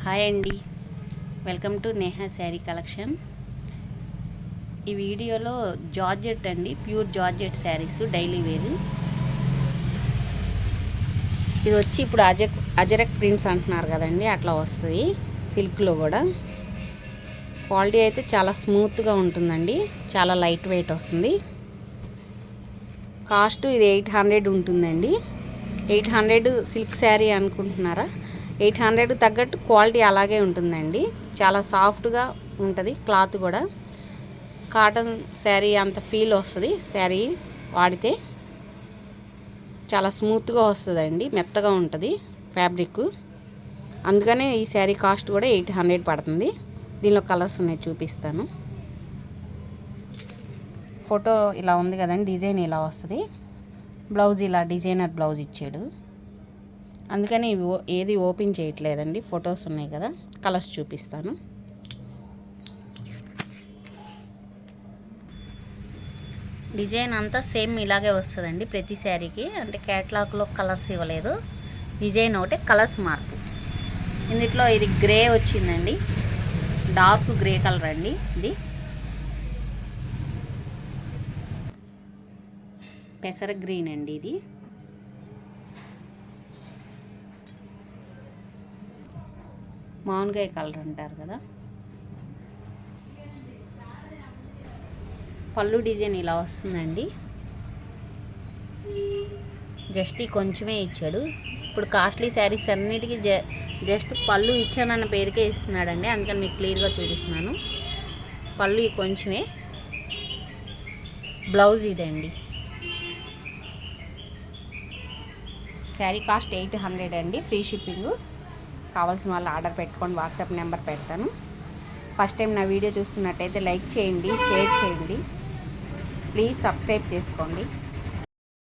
Hi అండి, welcome to Neha sari collection. ఈ వీడియోలో జార్జెట్ అండి, ప్యూర్ జార్జెట్ శారీస్ డైలీ వేరు. ఇది వచ్చి ఇప్పుడు అజరక్ ప్రింట్స్ అంటున్నారు కదండి, అట్లా వస్తుంది. సిల్క్లో కూడా క్వాలిటీ అయితే చాలా స్మూత్గా ఉంటుందండి, చాలా లైట్ వెయిట్ వస్తుంది. కాస్ట్ ఇది 800 ఉంటుందండి. 800 సిల్క్ శారీ అనుకుంటున్నారా? 800 తగ్గట్టు క్వాలిటీ అలాగే ఉంటుందండి. చాలా సాఫ్ట్గా ఉంటుంది క్లాత్ కూడా. కాటన్ శారీ అంత ఫీల్ వస్తుంది. శారీ వాడితే చాలా స్మూత్గా వస్తుందండి, మెత్తగా ఉంటుంది ఫ్యాబ్రిక్. అందుకనే ఈ శారీ కాస్ట్ కూడా 800 పడుతుంది. దీనిలో కలర్స్ ఉన్నాయి, చూపిస్తాను. ఫోటో ఇలా ఉంది కదండి, డిజైన్ ఇలా వస్తుంది. బ్లౌజ్ ఇలా డిజైనర్ బ్లౌజ్ ఇచ్చాడు. అందుకని ఏది ఓపెన్ చేయట్లేదండి, ఫొటోస్ ఉన్నాయి కదా. కలర్స్ చూపిస్తాను. డిజైన్ అంతా సేమ్ ఇలాగే వస్తుందండి ప్రతి శారీకి. అంటే క్యాట్లాగ్లో కలర్స్ ఇవ్వలేదు, డిజైన్ ఒకటే, కలర్స్ మార్పు. ఇందులో ఇది గ్రే వచ్చిందండి, డార్క్ గ్రే కలర్ అండి. ఇది పెసర గ్రీన్ అండి. ఇది మామూలుగా కలర్ అంటారు కదా. పళ్ళు డిజైన్ ఇలా వస్తుందండి. జస్ట్ కొంచెమే ఇచ్చాడు. ఇప్పుడు కాస్ట్లీ శారీస్ అన్నిటికీ జస్ట్ పళ్ళు ఇచ్చానన్న పేరుకే ఇస్తున్నాడండి, అందుకని మీకు క్లియర్గా చూపిస్తున్నాను. పళ్ళు కొంచెమే. బ్లౌజ్ ఇదండి. శారీ కాస్ట్ 800 అండి, ఫ్రీ షిప్పింగ్. కావాల్సిన వాళ్ళు ఆర్డర్ పెట్టుకొని వాట్సాప్ నెంబర్ పెడతాను. ఫస్ట్ టైం నా వీడియో చూస్తున్నట్టయితే లైక్ చేయండి, షేర్ చేయండి, ప్లీజ్ సబ్స్క్రైబ్ చేసుకోండి.